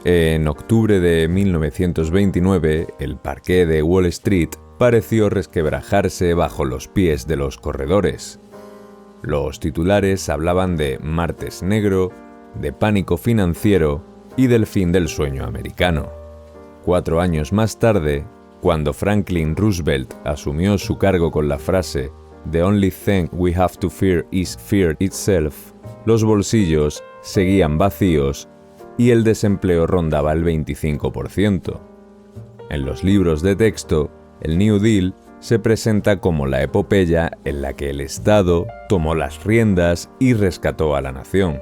En octubre de 1929, el parqué de Wall Street pareció resquebrajarse bajo los pies de los corredores. Los titulares hablaban de martes negro, de pánico financiero y del fin del sueño americano. 4 años más tarde, cuando Franklin Roosevelt asumió su cargo con la frase "The only thing we have to fear is fear itself", los bolsillos seguían vacíos y el desempleo rondaba el 25%. En los libros de texto, el New Deal se presenta como la epopeya en la que el Estado tomó las riendas y rescató a la nación.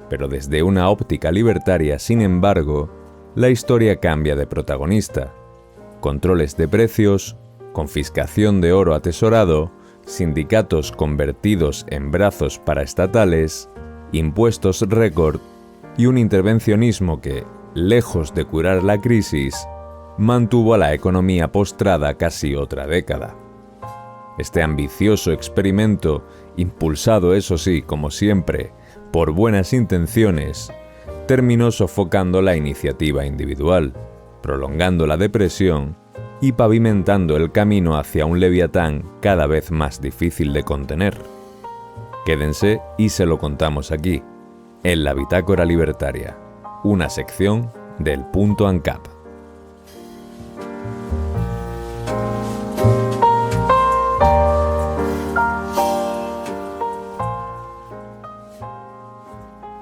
Pero desde una óptica libertaria, sin embargo, la historia cambia de protagonista. Controles de precios, confiscación de oro atesorado, sindicatos convertidos en brazos paraestatales, impuestos récord y un intervencionismo que, lejos de curar la crisis, mantuvo a la economía postrada casi otra década. Este ambicioso experimento, impulsado eso sí, como siempre, por buenas intenciones, terminó sofocando la iniciativa individual, prolongando la depresión y pavimentando el camino hacia un leviatán cada vez más difícil de contener. Quédense y se lo contamos aquí, en la Bitácora Libertaria, una sección del Punto ANCAP.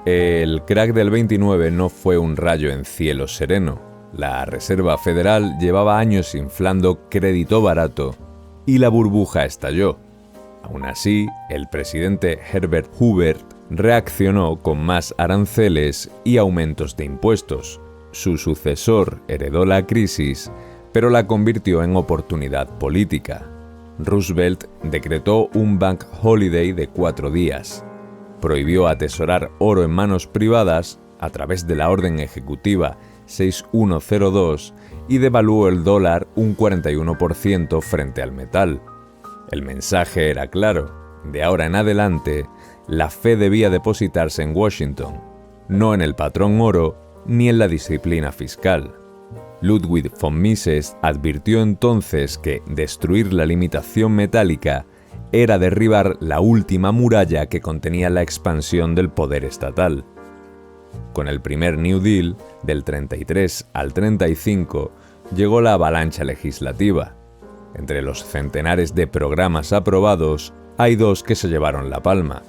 El crack del 29 no fue un rayo en cielo sereno. La Reserva Federal llevaba años inflando crédito barato y la burbuja estalló. Aún así, el presidente Herbert Hoover reaccionó con más aranceles y aumentos de impuestos. Su sucesor heredó la crisis, pero la convirtió en oportunidad política. Roosevelt decretó un bank holiday de 4 días. Prohibió atesorar oro en manos privadas a través de la orden ejecutiva 6102 y devaluó el dólar un 41% frente al metal. El mensaje era claro: de ahora en adelante, la fe debía depositarse en Washington, no en el patrón oro ni en la disciplina fiscal. Ludwig von Mises advirtió entonces que destruir la limitación metálica era derribar la última muralla que contenía la expansión del poder estatal. Con el primer New Deal, del 33 al 35, llegó la avalancha legislativa. Entre los centenares de programas aprobados, hay 2 que se llevaron la palma.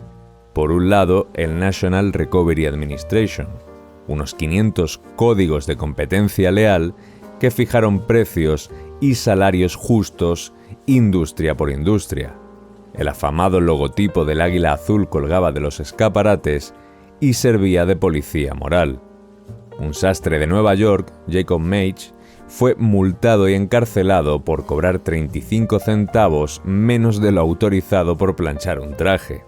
Por un lado, el National Recovery Administration, unos 500 códigos de competencia leal que fijaron precios y salarios justos industria por industria. El afamado logotipo del águila azul colgaba de los escaparates y servía de policía moral. Un sastre de Nueva York, Jacob Mage, fue multado y encarcelado por cobrar 35 centavos menos de lo autorizado por planchar un traje.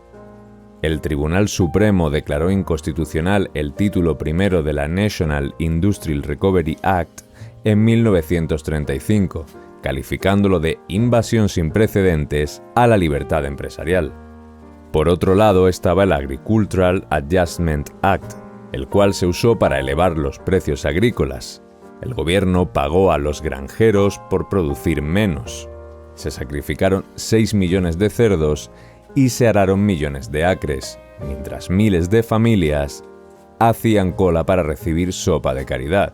El Tribunal Supremo declaró inconstitucional el título primero de la National Industrial Recovery Act en 1935, calificándolo de invasión sin precedentes a la libertad empresarial. Por otro lado estaba el Agricultural Adjustment Act, el cual se usó para elevar los precios agrícolas. El gobierno pagó a los granjeros por producir menos. Se sacrificaron 6 millones de cerdos y se araron millones de acres, mientras miles de familias hacían cola para recibir sopa de caridad.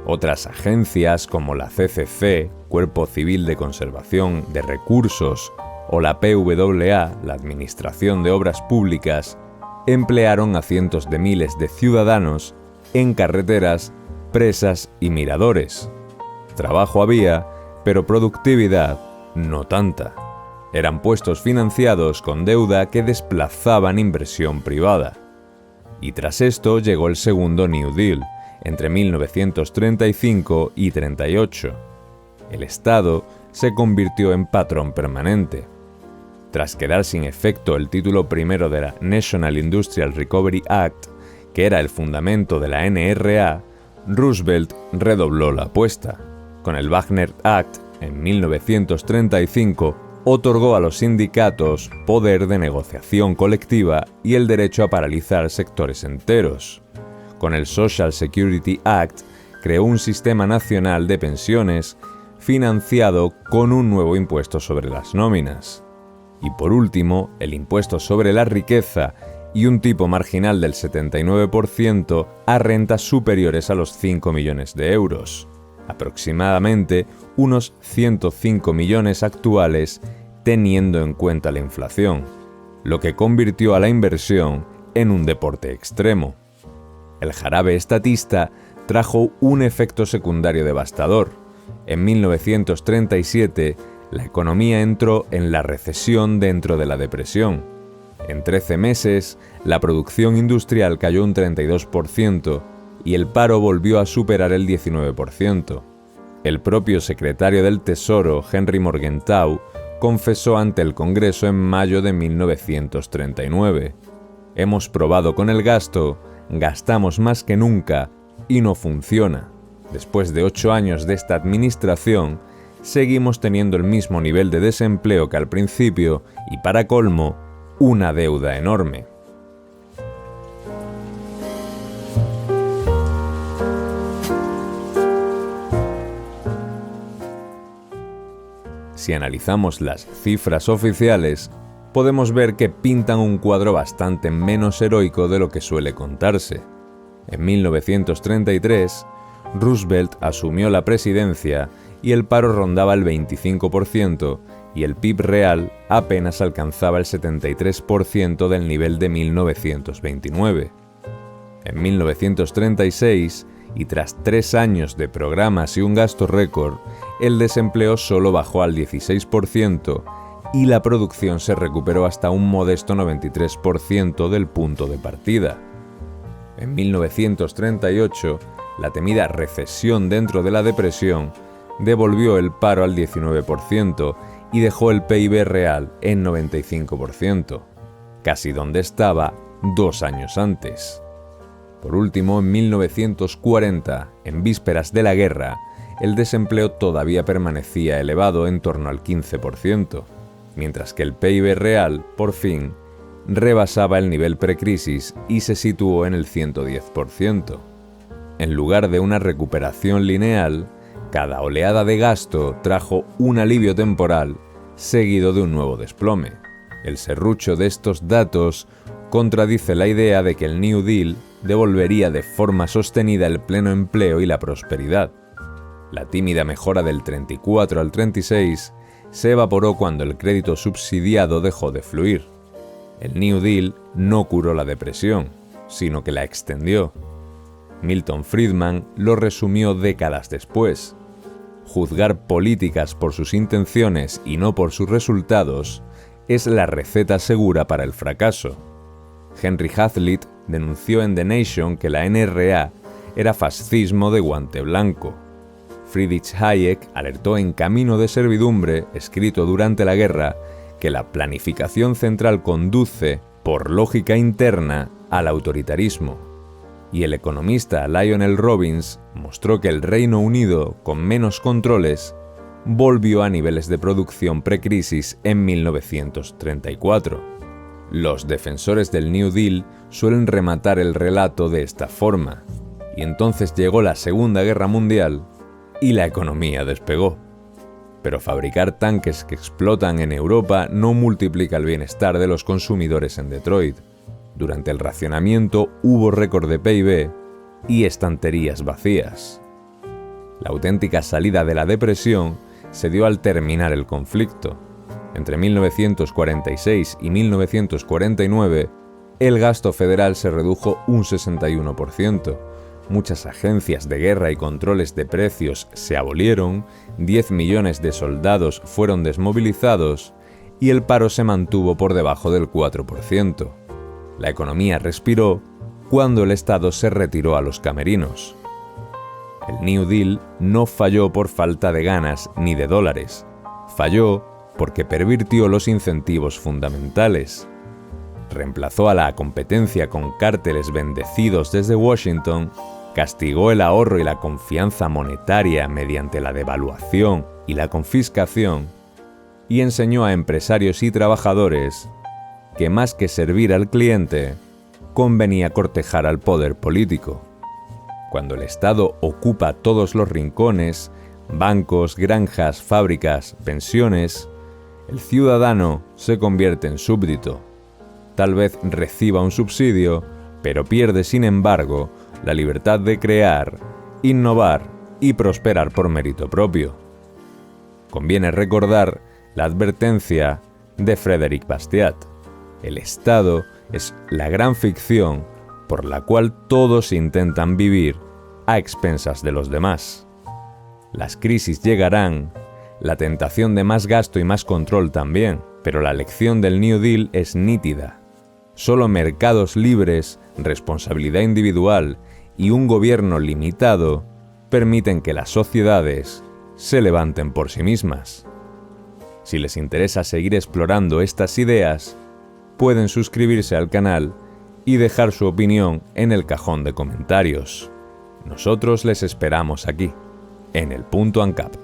Otras agencias como la CCC, Cuerpo Civil de Conservación de Recursos, o la PWA, la Administración de Obras Públicas, emplearon a cientos de miles de ciudadanos en carreteras, presas y miradores. Trabajo había, pero productividad no tanta. Eran puestos financiados con deuda que desplazaban inversión privada. Y tras esto llegó el segundo New Deal, entre 1935 y 38. El Estado se convirtió en patrón permanente. Tras quedar sin efecto el título primero de la National Industrial Recovery Act, que era el fundamento de la NRA, Roosevelt redobló la apuesta. Con el Wagner Act, en 1935, otorgó a los sindicatos poder de negociación colectiva y el derecho a paralizar sectores enteros. Con el Social Security Act creó un sistema nacional de pensiones financiado con un nuevo impuesto sobre las nóminas. Y por último, el impuesto sobre la riqueza y un tipo marginal del 79% a rentas superiores a los 5 millones de euros, aproximadamente unos 105 millones actuales teniendo en cuenta la inflación, lo que convirtió a la inversión en un deporte extremo. El jarabe estatista trajo un efecto secundario devastador. En 1937, la economía entró en la recesión dentro de la depresión. En 13 meses, la producción industrial cayó un 32% y el paro volvió a superar el 19%. El propio secretario del Tesoro, Henry Morgenthau, confesó ante el Congreso en mayo de 1939: «Hemos probado con el gasto, gastamos más que nunca y no funciona. Después de 8 años de esta administración, seguimos teniendo el mismo nivel de desempleo que al principio y, para colmo, una deuda enorme». Si analizamos las cifras oficiales, podemos ver que pintan un cuadro bastante menos heroico de lo que suele contarse. En 1933, Roosevelt asumió la presidencia y el paro rondaba el 25% y el PIB real apenas alcanzaba el 73% del nivel de 1929. En 1936, y tras 3 años de programas y un gasto récord, el desempleo solo bajó al 16% y la producción se recuperó hasta un modesto 93% del punto de partida. En 1938, la temida recesión dentro de la depresión devolvió el paro al 19% y dejó el PIB real en 95%, casi donde estaba 2 años antes. Por último, en 1940, en vísperas de la guerra, el desempleo todavía permanecía elevado en torno al 15%, mientras que el PIB real, por fin, rebasaba el nivel precrisis y se situó en el 110%. En lugar de una recuperación lineal, cada oleada de gasto trajo un alivio temporal, seguido de un nuevo desplome. El serrucho de estos datos contradice la idea de que el New Deal devolvería de forma sostenida el pleno empleo y la prosperidad. La tímida mejora del 34 al 36 se evaporó cuando el crédito subsidiado dejó de fluir. El New Deal no curó la depresión, sino que la extendió. Milton Friedman lo resumió décadas después: juzgar políticas por sus intenciones y no por sus resultados es la receta segura para el fracaso. Henry Hazlitt denunció en The Nation que la NRA era fascismo de guante blanco. Friedrich Hayek alertó en Camino de servidumbre, escrito durante la guerra, que la planificación central conduce, por lógica interna, al autoritarismo. Y el economista Lionel Robbins mostró que el Reino Unido, con menos controles, volvió a niveles de producción precrisis en 1934. Los defensores del New Deal suelen rematar el relato de esta forma: y entonces llegó la Segunda Guerra Mundial y la economía despegó. Pero fabricar tanques que explotan en Europa no multiplica el bienestar de los consumidores en Detroit. Durante el racionamiento hubo récord de PIB y estanterías vacías. La auténtica salida de la depresión se dio al terminar el conflicto. Entre 1946 y 1949, el gasto federal se redujo un 61%. Muchas agencias de guerra y controles de precios se abolieron, 10 millones de soldados fueron desmovilizados y el paro se mantuvo por debajo del 4%. La economía respiró cuando el Estado se retiró a los camerinos. El New Deal no falló por falta de ganas ni de dólares. Falló porque pervirtió los incentivos fundamentales. Reemplazó a la competencia con cárteles bendecidos desde Washington, castigó el ahorro y la confianza monetaria mediante la devaluación y la confiscación, y enseñó a empresarios y trabajadores que más que servir al cliente, convenía cortejar al poder político. Cuando el Estado ocupa todos los rincones, bancos, granjas, fábricas, pensiones, el ciudadano se convierte en súbdito. Tal vez reciba un subsidio, pero pierde, sin embargo, la libertad de crear, innovar y prosperar por mérito propio. Conviene recordar la advertencia de Frédéric Bastiat: el Estado es la gran ficción por la cual todos intentan vivir a expensas de los demás. Las crisis llegarán, la tentación de más gasto y más control también, pero la lección del New Deal es nítida. Solo mercados libres, responsabilidad individual y un gobierno limitado permiten que las sociedades se levanten por sí mismas. Si les interesa seguir explorando estas ideas, pueden suscribirse al canal y dejar su opinión en el cajón de comentarios. Nosotros les esperamos aquí, en el Punto ANCAP.